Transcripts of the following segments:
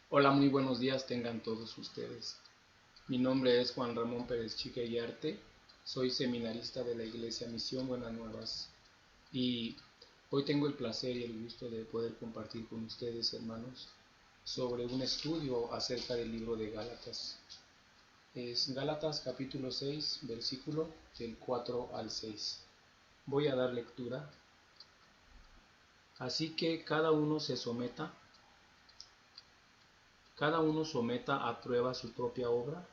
Hola, muy buenos días tengan todos ustedes. Mi nombre es Juan Ramón Pérez Chica y Arte, soy seminarista de la Iglesia Misión Buenas Nuevas y hoy tengo el placer y el gusto de poder compartir con ustedes, hermanos, sobre un estudio acerca del libro de Gálatas. Es Gálatas capítulo 6, versículo del 4 al 6. Voy a dar lectura. Así que cada uno someta a prueba su propia obra,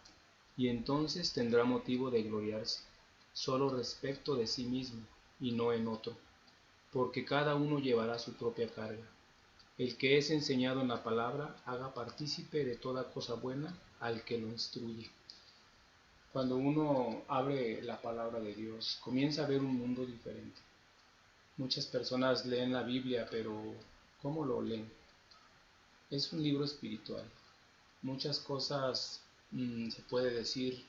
y entonces tendrá motivo de gloriarse, solo respecto de sí mismo, y no en otro, porque cada uno llevará su propia carga. El que es enseñado en la palabra, haga partícipe de toda cosa buena al que lo instruye. Cuando uno abre la palabra de Dios, comienza a ver un mundo diferente. Muchas personas leen la Biblia, pero ¿cómo lo leen? Es un libro espiritual. Muchas cosas, se puede decir,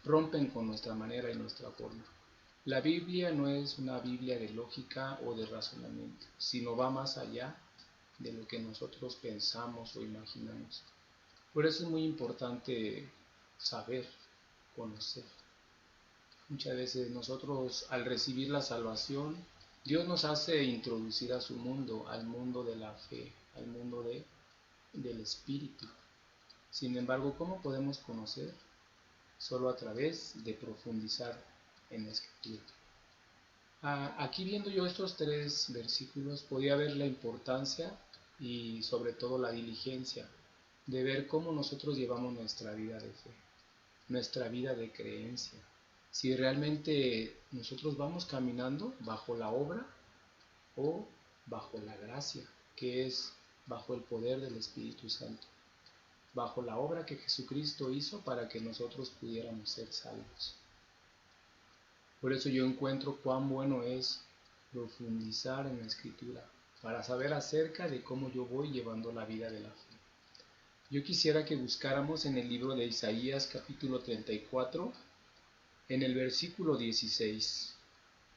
rompen con nuestra manera y nuestra forma. La Biblia no es una Biblia de lógica o de razonamiento, sino va más allá de lo que nosotros pensamos o imaginamos. Por eso es muy importante saber, conocer. Muchas veces nosotros al recibir la salvación, Dios nos hace introducir a su mundo, al mundo de la fe, al mundo del espíritu. Sin embargo, ¿cómo podemos conocer? Solo a través de profundizar en la escritura. Aquí viendo yo estos tres versículos podía ver la importancia y sobre todo la diligencia de ver cómo nosotros llevamos nuestra vida de fe, nuestra vida de creencia. Si realmente nosotros vamos caminando bajo la obra o bajo la gracia, que es bajo el poder del Espíritu Santo, bajo la obra que Jesucristo hizo para que nosotros pudiéramos ser salvos. Por eso yo encuentro cuán bueno es profundizar en la escritura, para saber acerca de cómo yo voy llevando la vida de la fe. Yo quisiera que buscáramos en el libro de Isaías capítulo 34, en el versículo 16.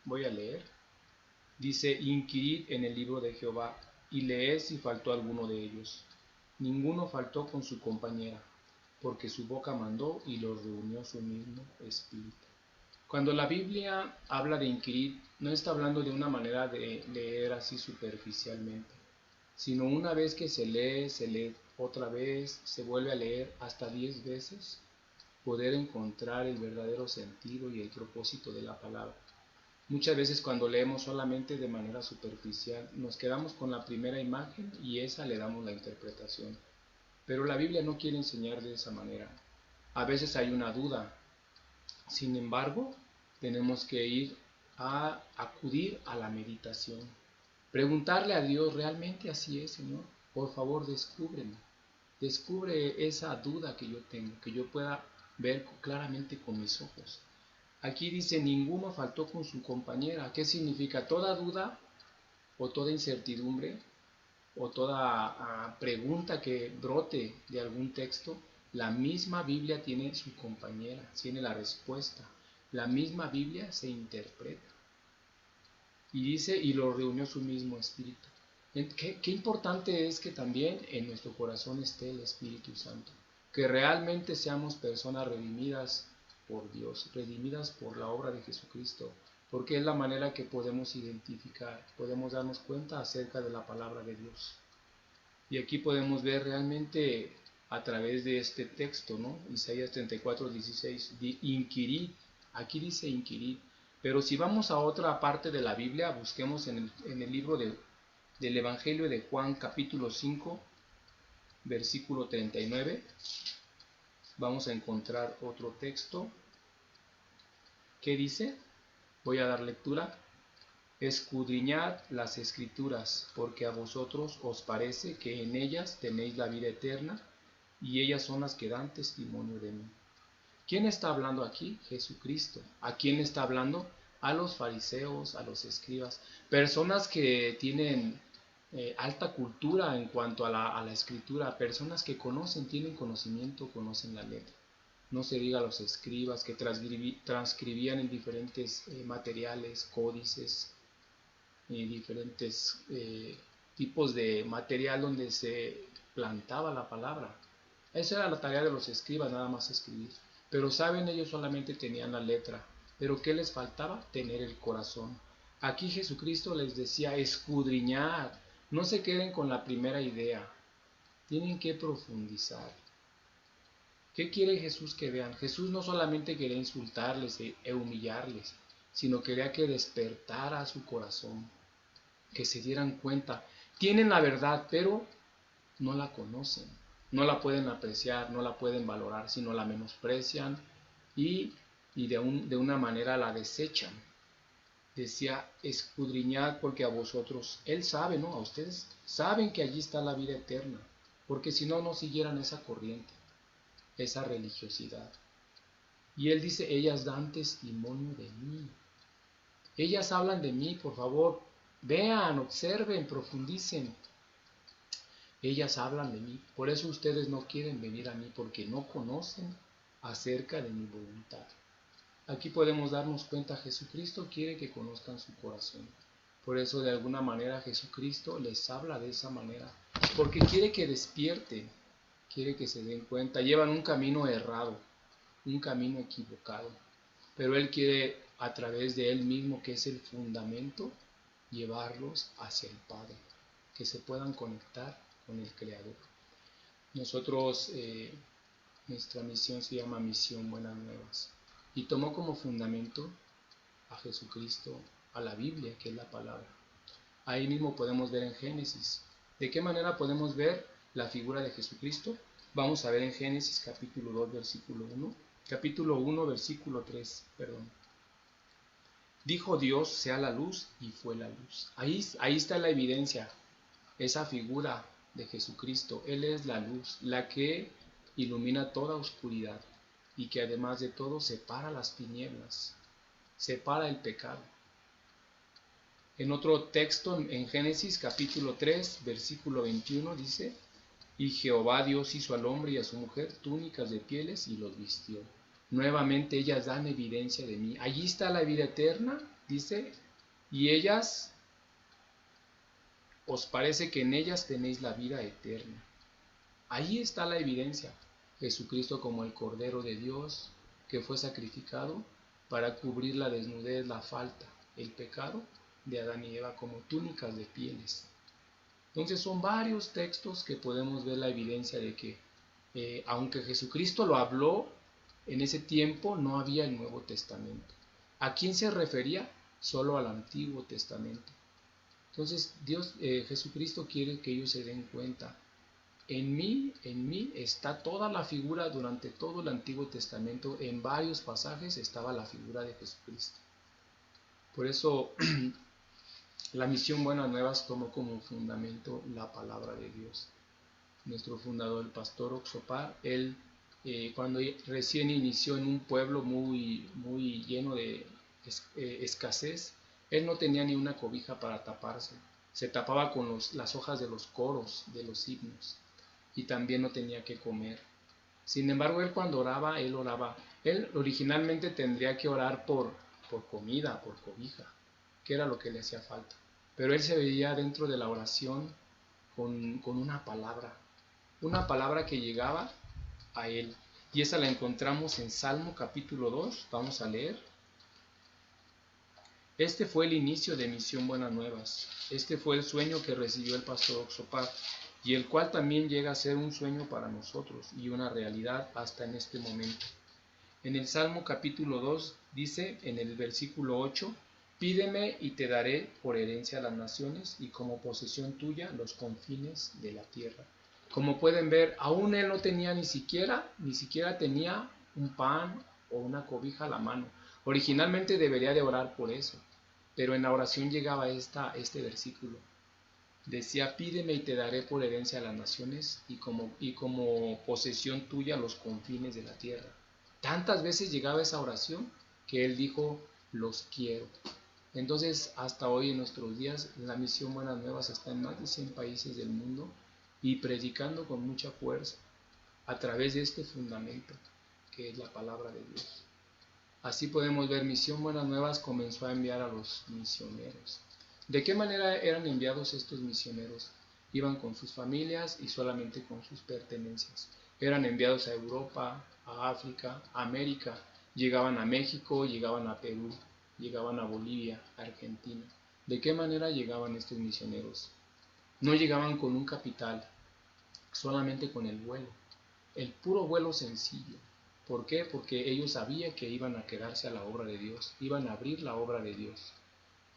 Voy a leer. Dice: Inquirid en el libro de Jehová, y leed si faltó alguno de ellos. Ninguno faltó con su compañera, porque su boca mandó y los reunió su mismo espíritu. Cuando la Biblia habla de inquirir, no está hablando de una manera de leer así superficialmente, sino una vez que se lee otra vez, se vuelve a leer hasta 10 veces, poder encontrar el verdadero sentido y el propósito de la palabra. Muchas veces cuando leemos solamente de manera superficial, nos quedamos con la primera imagen y esa le damos la interpretación. Pero la Biblia no quiere enseñar de esa manera. A veces hay una duda. Sin embargo, tenemos que ir a acudir a la meditación. Preguntarle a Dios, ¿realmente así es, Señor? Por favor, descúbreme. Descubre esa duda que yo tengo, que yo pueda ver claramente con mis ojos. Aquí dice, ninguno faltó con su compañera. ¿Qué significa? Toda duda o toda incertidumbre o toda pregunta que brote de algún texto, la misma Biblia tiene su compañera, tiene la respuesta. La misma Biblia se interpreta. Y dice, y lo reunió su mismo espíritu. Qué importante es que también en nuestro corazón esté el Espíritu Santo. Que realmente seamos personas redimidas por Dios, redimidas por la obra de Jesucristo, porque es la manera que podemos identificar, podemos darnos cuenta acerca de la palabra de Dios. Y aquí podemos ver realmente a través de este texto, ¿no? Isaías 34, 16, inquirid, aquí dice inquirid, pero si vamos a otra parte de la Biblia, busquemos en el libro del Evangelio de Juan capítulo 5, versículo 39, vamos a encontrar otro texto que dice, voy a dar lectura: escudriñad las escrituras, porque a vosotros os parece que en ellas tenéis la vida eterna, y ellas son las que dan testimonio de mí. ¿Quién está hablando aquí? Jesucristo. ¿A quién está hablando? A los fariseos, a los escribas, personas que tienen alta cultura en cuanto a la escritura, personas que conocen, tienen conocimiento, conocen la letra. No se diga los escribas que transcribían en diferentes materiales, códices, diferentes tipos de material donde se plantaba la palabra. Esa era la tarea de los escribas, nada más escribir. Pero saben, ellos solamente tenían la letra. Pero ¿qué les faltaba? Tener el corazón. Aquí Jesucristo les decía, escudriñad, no se queden con la primera idea, tienen que profundizar. ¿Qué quiere Jesús que vean? Jesús no solamente quería insultarles e humillarles, sino quería que despertara su corazón, que se dieran cuenta. Tienen la verdad, pero no la conocen, no la pueden apreciar, no la pueden valorar, sino la menosprecian y de una manera la desechan. Decía, escudriñad porque a vosotros, Él sabe, ¿no? A ustedes saben que allí está la vida eterna, porque si no, no siguieran esa corriente, esa religiosidad. Y Él dice, ellas dan testimonio de mí. Ellas hablan de mí, por favor, vean, observen, profundicen. Ellas hablan de mí, por eso ustedes no quieren venir a mí, porque no conocen acerca de mi voluntad. Aquí podemos darnos cuenta, Jesucristo quiere que conozcan su corazón. Por eso de alguna manera Jesucristo les habla de esa manera, porque quiere que despierten, quiere que se den cuenta. Llevan un camino errado, un camino equivocado, pero Él quiere a través de Él mismo, que es el fundamento, llevarlos hacia el Padre, que se puedan conectar con el Creador. Nosotros, nuestra misión se llama Misión Buenas Nuevas, y tomó como fundamento a Jesucristo, a la Biblia, que es la palabra. Ahí mismo podemos ver en Génesis. ¿De qué manera podemos ver la figura de Jesucristo? Vamos a ver en Génesis capítulo 2, versículo 1. Capítulo 1, versículo 3, perdón. Dijo Dios, sea la luz, y fue la luz. Ahí está la evidencia, esa figura de Jesucristo. Él es la luz, la que ilumina toda oscuridad y que además de todo separa las tinieblas, separa el pecado. En otro texto, en Génesis capítulo 3, versículo 21, dice, y Jehová Dios hizo al hombre y a su mujer túnicas de pieles y los vistió. Nuevamente ellas dan evidencia de mí. Allí está la vida eterna, dice, y ellas, os parece que en ellas tenéis la vida eterna. Ahí está la evidencia. Jesucristo como el Cordero de Dios que fue sacrificado para cubrir la desnudez, la falta, el pecado de Adán y Eva como túnicas de pieles. Entonces son varios textos que podemos ver la evidencia de que aunque Jesucristo lo habló, en ese tiempo no había el Nuevo Testamento. ¿A quién se refería? Solo al Antiguo Testamento. Entonces Jesucristo quiere que ellos se den cuenta. En mí está toda la figura durante todo el Antiguo Testamento. En varios pasajes estaba la figura de Jesucristo. Por eso la misión Buenas Nuevas tomó como fundamento la palabra de Dios. Nuestro fundador, el pastor Oxopar, él cuando recién inició en un pueblo muy lleno de escasez, él no tenía ni una cobija para taparse. Se tapaba con las hojas de los coros, de los himnos, y también no tenía que comer. Sin embargo, él cuando oraba, él originalmente tendría que orar por comida, por cobija, que era lo que le hacía falta. Pero él se veía dentro de la oración con una palabra que llegaba a él. Y esa la encontramos en Salmo capítulo 2, vamos a leer. Este fue el inicio de Misión Buenas Nuevas. Este fue el sueño que recibió el pastor Oxopar, y el cual también llega a ser un sueño para nosotros y una realidad hasta en este momento. En el Salmo capítulo 2 dice en el versículo 8, pídeme y te daré por herencia a las naciones y como posesión tuya los confines de la tierra. Como pueden ver, aún él no tenía ni siquiera tenía un pan o una cobija a la mano. Originalmente debería de orar por eso, pero en la oración llegaba este versículo. Decía, pídeme y te daré por herencia a las naciones y como posesión tuya los confines de la tierra. Tantas veces llegaba esa oración que él dijo, los quiero. Entonces, hasta hoy en nuestros días, la misión Buenas Nuevas está en más de 100 países del mundo y predicando con mucha fuerza a través de este fundamento que es la palabra de Dios. Así podemos ver, Misión Buenas Nuevas comenzó a enviar a los misioneros. ¿De qué manera eran enviados estos misioneros? iban con sus familias y solamente con sus pertenencias. Eran enviados a Europa, a África, a América, llegaban a México, llegaban a Perú, llegaban a Bolivia, a Argentina. ¿De qué manera llegaban estos misioneros? No llegaban con un capital, solamente con el vuelo, el puro vuelo sencillo. ¿Por qué? Porque ellos sabían que iban a quedarse a la obra de Dios, iban a abrir la obra de Dios.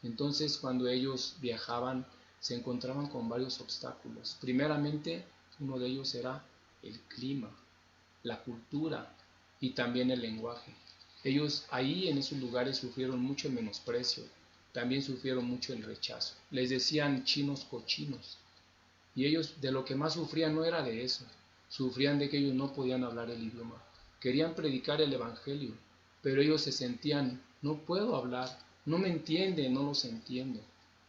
Entonces, cuando ellos viajaban, se encontraban con varios obstáculos. Primeramente, uno de ellos era el clima, la cultura y también el lenguaje. Ellos ahí en esos lugares sufrieron mucho el menosprecio, también sufrieron mucho el rechazo. Les decían chinos cochinos, y ellos de lo que más sufrían no era de eso, sufrían de que ellos no podían hablar el idioma. Querían predicar el evangelio, pero ellos se sentían, no puedo hablar, no me entienden, no los entiendo.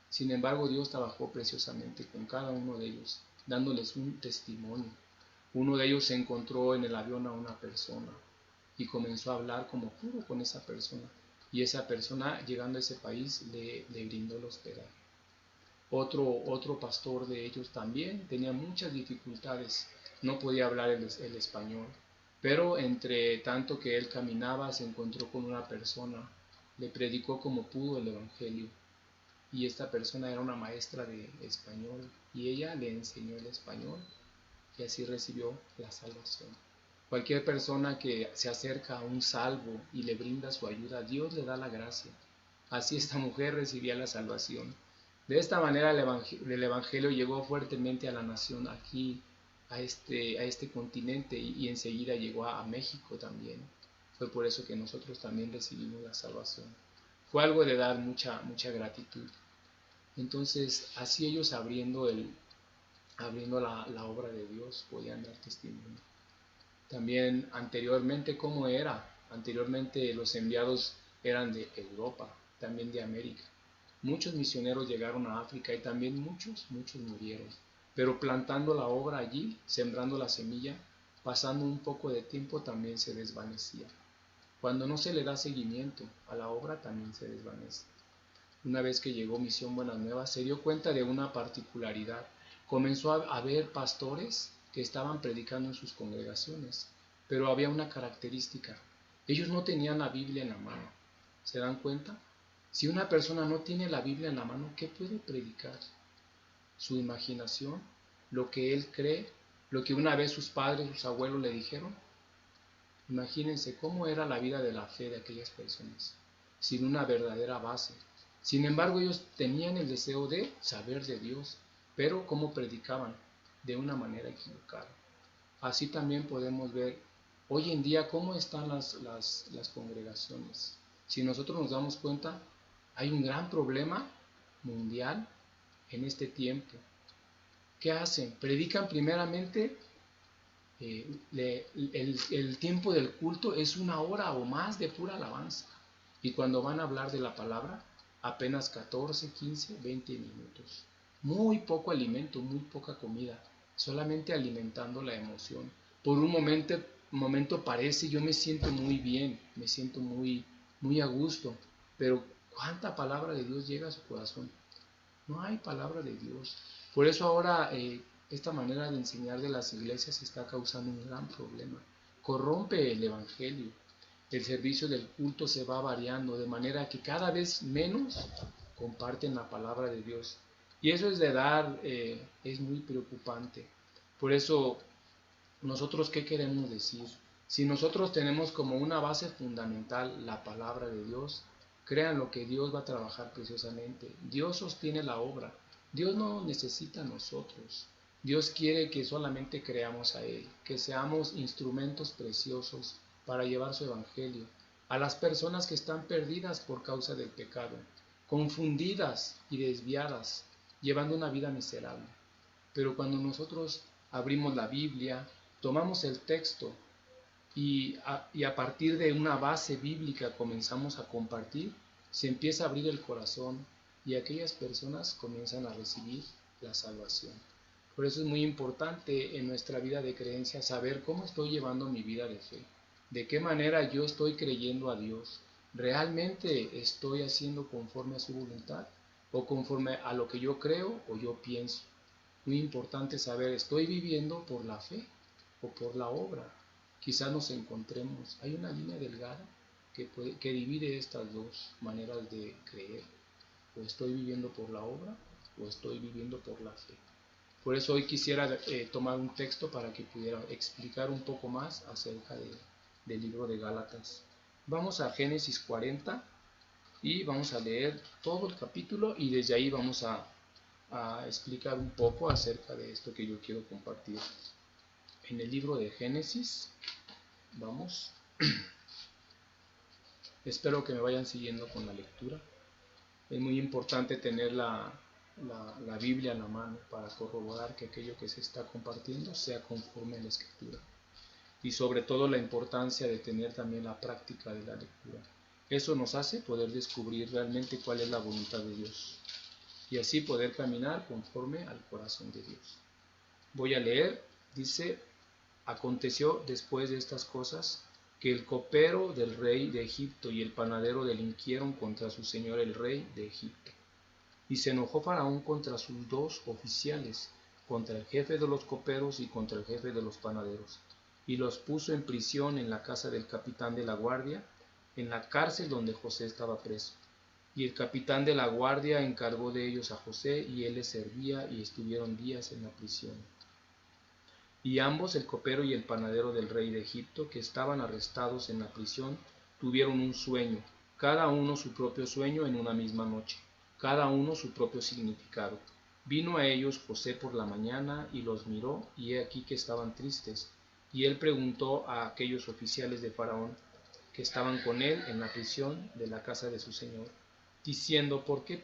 Sin embargo, Dios trabajó preciosamente con cada uno de ellos, dándoles un testimonio. Uno de ellos se encontró en el avión a una persona y comenzó a hablar como pudo con esa persona. Y esa persona, llegando a ese país, le brindó el hospedaje. Otro pastor de ellos también tenía muchas dificultades, no podía hablar el español, pero entre tanto que él caminaba se encontró con una persona, le predicó como pudo el evangelio, y esta persona era una maestra de español y ella le enseñó el español y así recibió la salvación. Cualquier persona que se acerca a un salvo y le brinda su ayuda, Dios le da la gracia. Así esta mujer recibía la salvación. De esta manera el evangelio llegó fuertemente a la nación aquí, a este continente, y enseguida llegó a México también. Fue por eso que nosotros también recibimos la salvación. Fue algo de dar mucha gratitud. Entonces, así ellos abriendo la obra de Dios podían dar testimonio. También anteriormente, ¿cómo era? Anteriormente los enviados eran de Europa, también de América. Muchos misioneros llegaron a África y también muchos murieron. Pero plantando la obra allí, sembrando la semilla, pasando un poco de tiempo también se desvanecía. Cuando no se le da seguimiento a la obra también se desvanece. Una vez que llegó Misión Buenas Nuevas, se dio cuenta de una particularidad. Comenzó a haber pastores que estaban predicando en sus congregaciones, pero había una característica. Ellos no tenían la Biblia en la mano. ¿Se dan cuenta? Si una persona no tiene la Biblia en la mano, ¿qué puede predicar? Su imaginación, lo que él cree, lo que una vez sus padres, sus abuelos le dijeron. Imagínense cómo era la vida de la fe de aquellas personas, sin una verdadera base. Sin embargo, ellos tenían el deseo de saber de Dios, pero ¿cómo predicaban? De una manera equivocada. Así también podemos ver hoy en día cómo están las congregaciones. Si nosotros nos damos cuenta, hay un gran problema mundial en este tiempo. ¿Qué hacen? Predican primeramente, el tiempo del culto es 1 hora o más de pura alabanza. Y cuando van a hablar de la palabra, apenas 14, 15, 20 minutos. Muy poco alimento, muy poca comida, solamente alimentando la emoción. Por un momento parece, yo me siento muy bien, me siento muy a gusto, pero ¿cuánta palabra de Dios llega a su corazón? No hay palabra de Dios. Por eso ahora esta manera de enseñar de las iglesias está causando un gran problema. Corrompe el evangelio. El servicio del culto se va variando de manera que cada vez menos comparten la palabra de Dios. Y eso es muy preocupante. Por eso, nosotros, ¿qué queremos decir? Si nosotros tenemos como una base fundamental la palabra de Dios, crean lo que Dios va a trabajar preciosamente. Dios sostiene la obra. Dios no necesita a nosotros. Dios quiere que solamente creamos a Él, que seamos instrumentos preciosos para llevar su evangelio a las personas que están perdidas por causa del pecado, confundidas y desviadas, llevando una vida miserable. Pero cuando nosotros abrimos la Biblia, tomamos el texto y a partir de una base bíblica comenzamos a compartir, se empieza a abrir el corazón y aquellas personas comienzan a recibir la salvación. Por eso es muy importante en nuestra vida de creencia saber cómo estoy llevando mi vida de fe, de qué manera yo estoy creyendo a Dios. ¿Realmente estoy haciendo conforme a su voluntad o conforme a lo que yo creo o yo pienso? Muy importante saber, ¿estoy viviendo por la fe o por la obra? Quizás nos encontremos, hay una línea delgada que divide estas dos maneras de creer. O estoy viviendo por la obra o estoy viviendo por la fe. Por eso hoy quisiera tomar un texto para que pudiera explicar un poco más acerca del libro de Gálatas. Vamos a Génesis 40 y vamos a leer todo el capítulo y desde ahí vamos a explicar un poco acerca de esto que yo quiero compartir. En el libro de Génesis, vamos. Espero que me vayan siguiendo con la lectura. Es muy importante tener la Biblia en la mano para corroborar que aquello que se está compartiendo sea conforme a la Escritura. Y sobre todo la importancia de tener también la práctica de la lectura. Eso nos hace poder descubrir realmente cuál es la voluntad de Dios y así poder caminar conforme al corazón de Dios. Voy a leer, dice: aconteció después de estas cosas que el copero del rey de Egipto y el panadero delinquieron contra su señor el rey de Egipto. Y se enojó Faraón contra sus dos oficiales, contra el jefe de los coperos y contra el jefe de los panaderos, y los puso en prisión en la casa del capitán de la guardia, en la cárcel donde José estaba preso. Y el capitán de la guardia encargó de ellos a José, y él les servía, y estuvieron días en la prisión. Y ambos, el copero y el panadero del rey de Egipto, que estaban arrestados en la prisión, tuvieron un sueño, cada uno su propio sueño en una misma noche, cada uno su propio significado. Vino a ellos José por la mañana y los miró, y he aquí que estaban tristes. Y él preguntó a aquellos oficiales de Faraón que estaban con él en la prisión de la casa de su señor, diciendo: ¿Por qué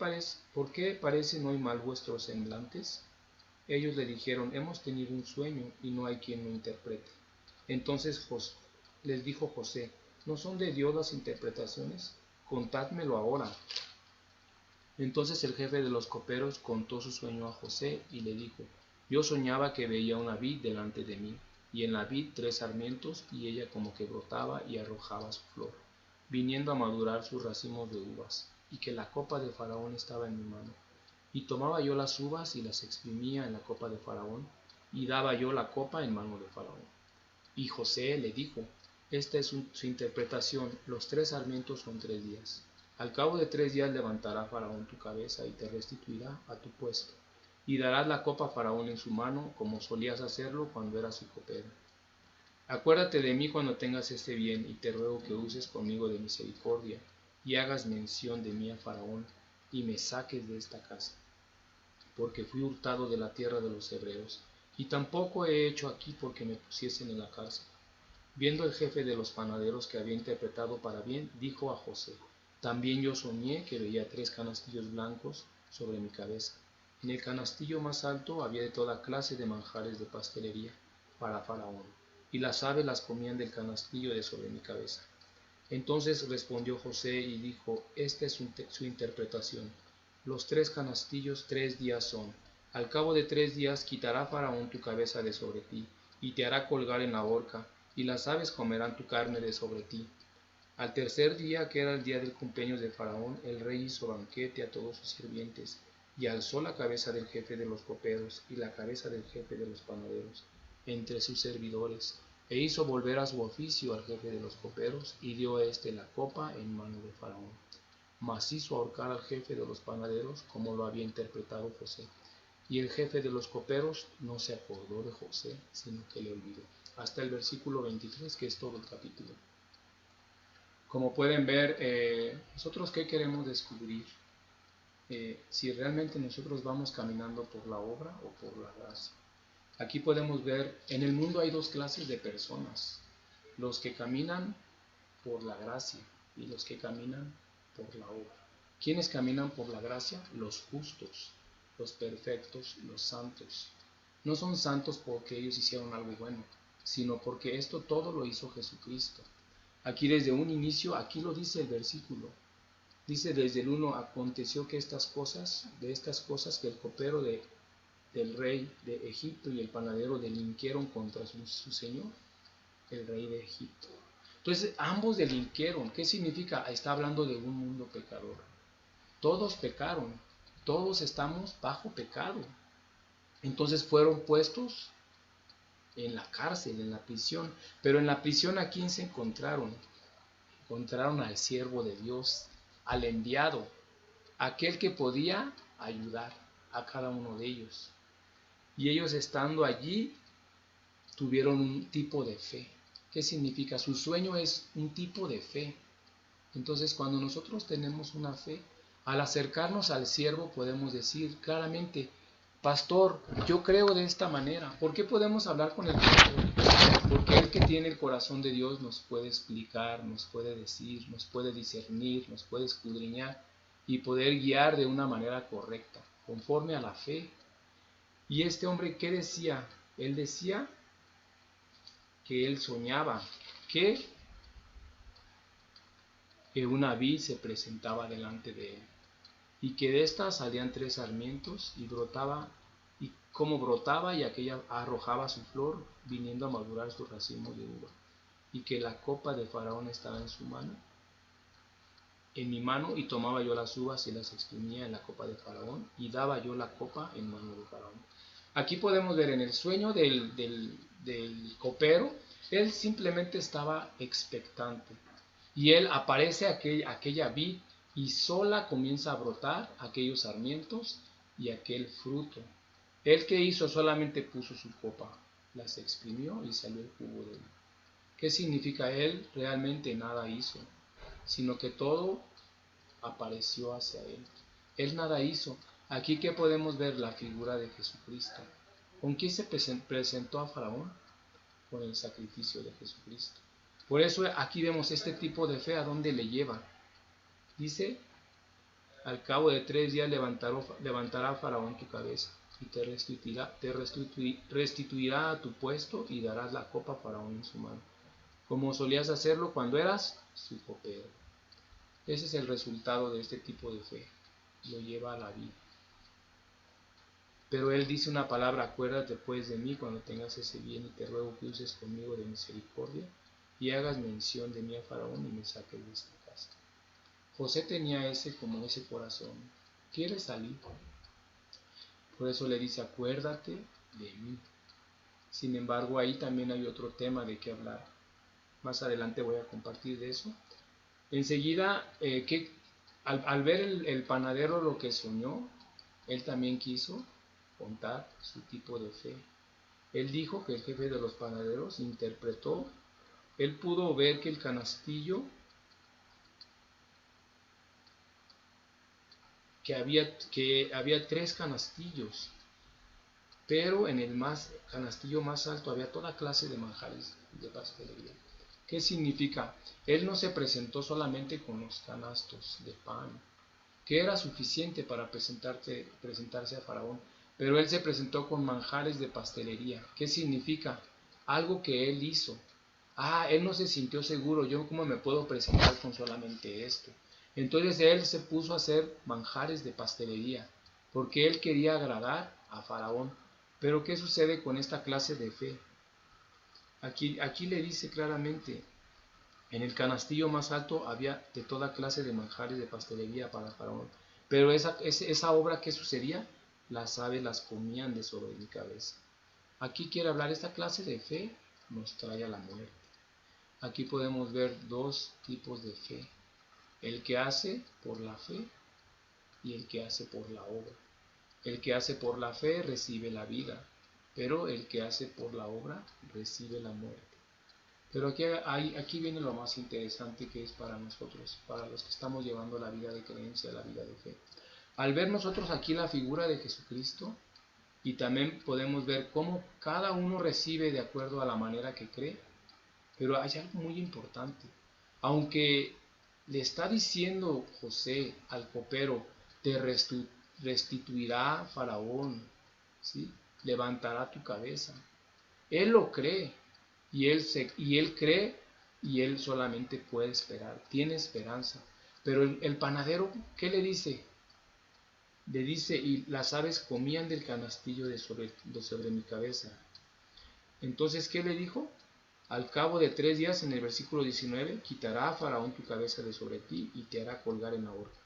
parecen hoy mal vuestros semblantes? Ellos le dijeron: hemos tenido un sueño y no hay quien lo interprete. Entonces les dijo José: ¿no son de Dios las interpretaciones? Contádmelo ahora. Entonces el jefe de los coperos contó su sueño a José y le dijo: yo soñaba que veía una vid delante de mí, y en la vid 3 sarmientos, y ella como que brotaba y arrojaba su flor, viniendo a madurar sus racimos de uvas, y que la copa de Faraón estaba en mi mano. Y tomaba yo las uvas y las exprimía en la copa de Faraón, y daba yo la copa en mano de Faraón. Y José le dijo: esta es su interpretación, los 3 sarmientos son 3 días. Al cabo de 3 días levantará Faraón tu cabeza y te restituirá a tu puesto, y darás la copa a Faraón en su mano, como solías hacerlo cuando eras su copero. Acuérdate de mí cuando tengas este bien, y te ruego que uses conmigo de misericordia, y hagas mención de mí a Faraón, y me saques de esta casa, porque fui hurtado de la tierra de los hebreos, y tampoco he hecho aquí porque me pusiesen en la cárcel. Viendo el jefe de los panaderos que había interpretado para bien, dijo a José: también yo soñé que veía 3 canastillos blancos sobre mi cabeza. En el canastillo más alto había de toda clase de manjares de pastelería para Faraón, y las aves las comían del canastillo de sobre mi cabeza. Entonces respondió José y dijo: esta es su interpretación. Los 3 canastillos 3 días son. Al cabo de 3 días quitará Faraón tu cabeza de sobre ti, y te hará colgar en la horca, y las aves comerán tu carne de sobre ti. Al tercer día, que era el día del cumpleaños de Faraón, el rey hizo banquete a todos sus sirvientes, y alzó la cabeza del jefe de los coperos y la cabeza del jefe de los panaderos entre sus servidores, e hizo volver a su oficio al jefe de los coperos, y dio a éste la copa en mano de Faraón. Mas hizo ahorcar al jefe de los panaderos, como lo había interpretado José. Y el jefe de los coperos no se acordó de José, sino que le olvidó. Hasta el versículo 23, que es todo el capítulo. Como pueden ver, nosotros ¿qué queremos descubrir? Si realmente nosotros vamos caminando por la obra o por la gracia. Aquí podemos ver, en el mundo hay 2 clases de personas: los que caminan por la gracia y los que caminan por la obra. ¿Quiénes caminan por la gracia? Los justos, los perfectos, los santos. No son santos porque ellos hicieron algo bueno, sino porque esto todo lo hizo Jesucristo. Aquí desde un inicio, aquí lo dice el versículo. Dice desde el 1: aconteció que estas cosas que el copero del rey de Egipto y el panadero delinquieron contra su señor, el rey de Egipto. Entonces, ambos delinquieron. ¿Qué significa? Está hablando de un mundo pecador. Todos pecaron, todos estamos bajo pecado. Entonces fueron puestos en la cárcel, en la prisión. Pero en la prisión, ¿a quién se encontraron? Encontraron al siervo de Dios, al enviado, aquel que podía ayudar a cada uno de ellos. Y ellos, estando allí, tuvieron un tipo de fe. ¿Qué significa? Su sueño es un tipo de fe. Entonces, cuando nosotros tenemos una fe, al acercarnos al siervo podemos decir claramente: pastor, yo creo de esta manera. ¿Por qué podemos hablar con el pastor? Porque el que tiene el corazón de Dios nos puede explicar, nos puede decir, nos puede discernir, nos puede escudriñar y poder guiar de una manera correcta, conforme a la fe. Y este hombre, ¿qué decía? Él decía que él soñaba que una vid se presentaba delante de él, y que de ésta salían 3 sarmientos, y brotaba, y como brotaba, y aquella arrojaba su flor, viniendo a madurar su racimo de uva, y que la copa de Faraón estaba en su mano, en mi mano, y tomaba yo las uvas y las exprimía en la copa de Faraón, y daba yo la copa en mano de Faraón. Aquí podemos ver en el sueño del copero, él simplemente estaba expectante. Y él aparece aquella vid, y sola comienza a brotar aquellos sarmientos y aquel fruto. Él, que hizo, solamente puso su copa, las exprimió y salió el jugo de él. ¿Qué significa? Él realmente nada hizo, sino que todo apareció hacia él. Él nada hizo. Aquí, ¿qué podemos ver? La figura de Jesucristo. ¿Con quién se presentó a Faraón? Con el sacrificio de Jesucristo. Por eso aquí vemos este tipo de fe a dónde le lleva. Dice: al cabo de 3 días levantará Faraón tu cabeza, y te restituirá a tu puesto, y darás la copa a Faraón en su mano, como solías hacerlo cuando eras su copero. Ese es el resultado de este tipo de fe. Lo lleva a la vida. Pero él dice una palabra: acuérdate pues de mí cuando tengas ese bien, y te ruego que uses conmigo de misericordia, y hagas mención de mí a Faraón, y me saques de esta casa. José tenía ese corazón. Quiere salir. Por eso le dice: acuérdate de mí. Sin embargo, ahí también hay otro tema de qué hablar. Más adelante voy a compartir de eso. Enseguida, al ver el panadero lo que soñó, él también quiso contar su tipo de fe. Él dijo que el jefe de los panaderos interpretó, él pudo ver que el canastillo, que había 3 canastillos, pero en el canastillo más alto había toda clase de manjares de pastelería. ¿Qué significa? Él no se presentó solamente con los canastos de pan, que era suficiente para presentarse a Faraón, pero él se presentó con manjares de pastelería. ¿Qué significa? Algo que él hizo. Él no se sintió seguro: yo cómo me puedo presentar con solamente esto. Entonces él se puso a hacer manjares de pastelería, porque él quería agradar a Faraón. Pero ¿qué sucede con esta clase de fe? Aquí le dice claramente: en el canastillo más alto había de toda clase de manjares de pastelería para Faraón. Pero esa obra, ¿qué sucedía? Las aves las comían de sobre mi cabeza. Aquí quiere hablar: esta clase de fe nos trae a la muerte. Aquí podemos ver 2 tipos de fe: el que hace por la fe y el que hace por la obra. El que hace por la fe recibe la vida, pero el que hace por la obra recibe la muerte. Pero aquí viene lo más interesante, que es para nosotros, para los que estamos llevando la vida de creencia, la vida de fe. Al ver nosotros aquí la figura de Jesucristo, y también podemos ver cómo cada uno recibe de acuerdo a la manera que cree, pero hay algo muy importante. Aunque le está diciendo José al copero: te restituirá Faraón, ¿sí? Levantará tu cabeza. Él lo cree, y él cree, y él solamente puede esperar, tiene esperanza. Pero el panadero, ¿qué le dice? Le dice: y las aves comían del canastillo de sobre mi cabeza. Entonces, ¿qué le dijo? Al cabo de 3 días, en el versículo 19, quitará a Faraón tu cabeza de sobre ti, y te hará colgar en la horca,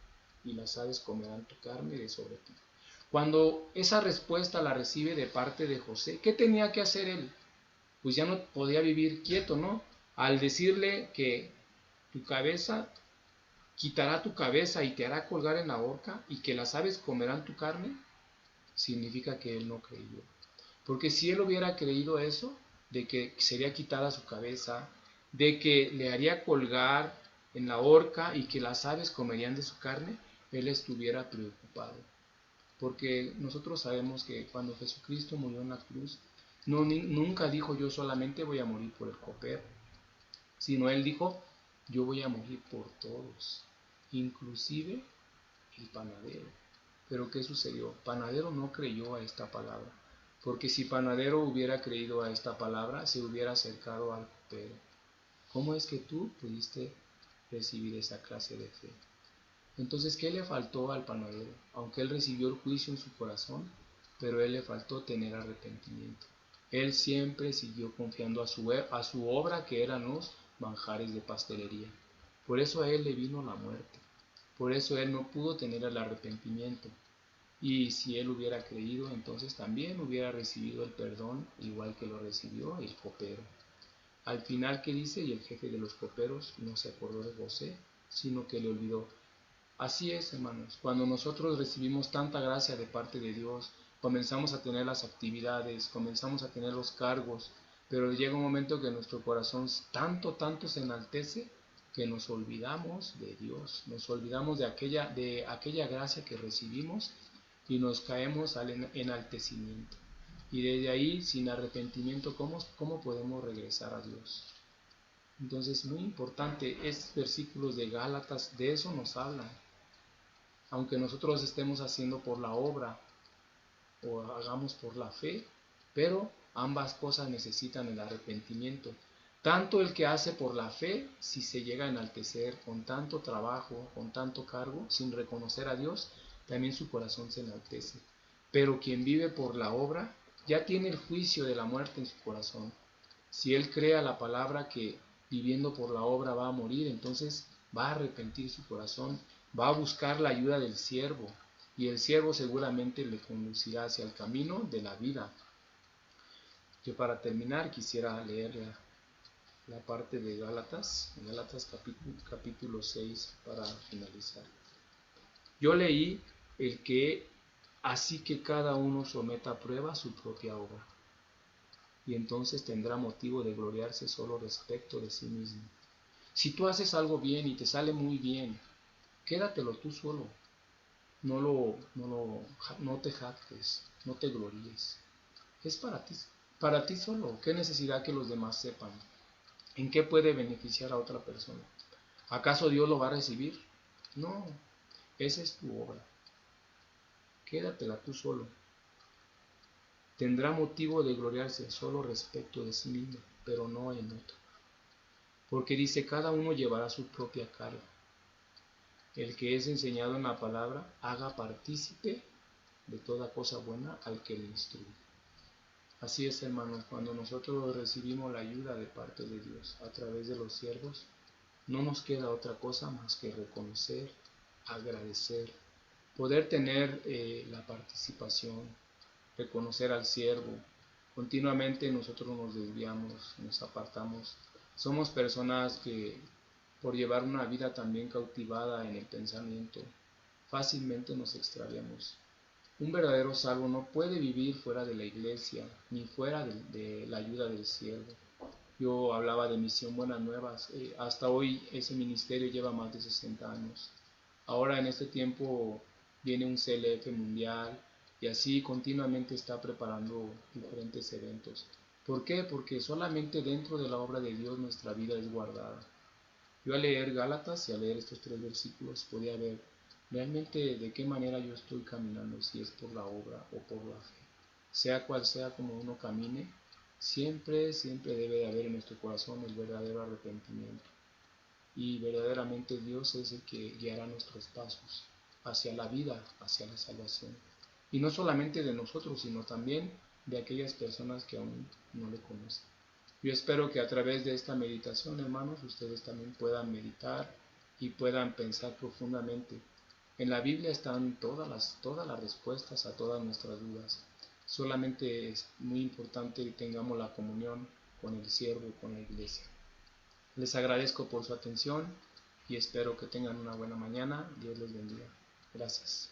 y las aves comerán tu carne de sobre ti. Cuando esa respuesta la recibe de parte de José, ¿qué tenía que hacer él? Pues ya no podía vivir quieto, ¿no? Al decirle que tu cabeza quitará tu cabeza y te hará colgar en la horca y que las aves comerán tu carne, significa que él no creyó. Porque si él hubiera creído eso, de que sería quitada su cabeza, de que le haría colgar en la horca y que las aves comerían de su carne, él estuviera preocupado. Porque nosotros sabemos que cuando Jesucristo murió en la cruz, nunca dijo yo solamente voy a morir por el copero, sino él dijo yo voy a morir por todos, inclusive el panadero. Pero ¿qué sucedió? Panadero no creyó a esta palabra, porque si Panadero hubiera creído a esta palabra, se hubiera acercado al copero. ¿Cómo es que tú pudiste recibir esa clase de fe? Entonces, ¿qué le faltó al panadero? Aunque él recibió el juicio en su corazón, pero él le faltó tener arrepentimiento. Él siempre siguió confiando a su obra, que eran los manjares de pastelería. Por eso a él le vino la muerte. Por eso él no pudo tener el arrepentimiento. Y si él hubiera creído, entonces también hubiera recibido el perdón, igual que lo recibió el copero. Al final, ¿qué dice? Y el jefe de los coperos no se acordó de José, sino que le olvidó. Así es, hermanos, cuando nosotros recibimos tanta gracia de parte de Dios, comenzamos a tener las actividades, comenzamos a tener los cargos, pero llega un momento que nuestro corazón tanto se enaltece que nos olvidamos de Dios, nos olvidamos de aquella gracia que recibimos y nos caemos al enaltecimiento. Y desde ahí, sin arrepentimiento, ¿cómo podemos regresar a Dios? Entonces, muy importante, estos versículos de Gálatas de eso nos hablan. Aunque nosotros estemos haciendo por la obra o hagamos por la fe, pero ambas cosas necesitan el arrepentimiento. Tanto el que hace por la fe, si se llega a enaltecer con tanto trabajo, con tanto cargo, sin reconocer a Dios, también su corazón se enaltece. Pero quien vive por la obra, ya tiene el juicio de la muerte en su corazón. Si él crea la palabra que viviendo por la obra va a morir, entonces va a arrepentir su corazón, va a buscar la ayuda del siervo, y el siervo seguramente le conducirá hacia el camino de la vida. Yo para terminar quisiera leer la parte de Gálatas, capítulo 6 para finalizar. Yo leí el que así que cada uno someta a prueba su propia obra, y entonces tendrá motivo de gloriarse solo respecto de sí mismo. Si tú haces algo bien y te sale muy bien, quédatelo tú solo. No te jactes, no te gloríes. Es para ti solo. ¿Qué necesidad que los demás sepan? ¿En qué puede beneficiar a otra persona? ¿Acaso Dios lo va a recibir? No, esa es tu obra. Quédatela tú solo. Tendrá motivo de gloriarse solo respecto de sí mismo, pero no en otro. Porque dice, cada uno llevará su propia carga. El que es enseñado en la palabra, haga partícipe de toda cosa buena al que le instruye. Así es, hermanos, cuando nosotros recibimos la ayuda de parte de Dios a través de los siervos, no nos queda otra cosa más que reconocer, agradecer, poder tener la participación, reconocer al siervo. Continuamente nosotros nos desviamos, nos apartamos. Somos personas que, por llevar una vida también cautivada en el pensamiento, fácilmente nos extraviamos. Un verdadero salvo no puede vivir fuera de la iglesia, ni fuera de la ayuda del siervo. Yo hablaba de Misión Buenas Nuevas, hasta hoy ese ministerio lleva más de 60 años. Ahora en este tiempo viene un CLF mundial y así continuamente está preparando diferentes eventos. ¿Por qué? Porque solamente dentro de la obra de Dios nuestra vida es guardada. Yo al leer Gálatas y al leer estos 3 versículos podía ver realmente de qué manera yo estoy caminando, si es por la obra o por la fe. Sea cual sea como uno camine, siempre debe de haber en nuestro corazón el verdadero arrepentimiento. Y verdaderamente Dios es el que guiará nuestros pasos hacia la vida, hacia la salvación. Y no solamente de nosotros, sino también de aquellas personas que aún no le conocen. Yo espero que a través de esta meditación, hermanos, ustedes también puedan meditar y puedan pensar profundamente En la Biblia están todas las respuestas a todas nuestras dudas. Solamente es muy importante que tengamos la comunión con el siervo, con la iglesia. Les agradezco por su atención y espero que tengan una buena mañana. Dios les bendiga. Gracias.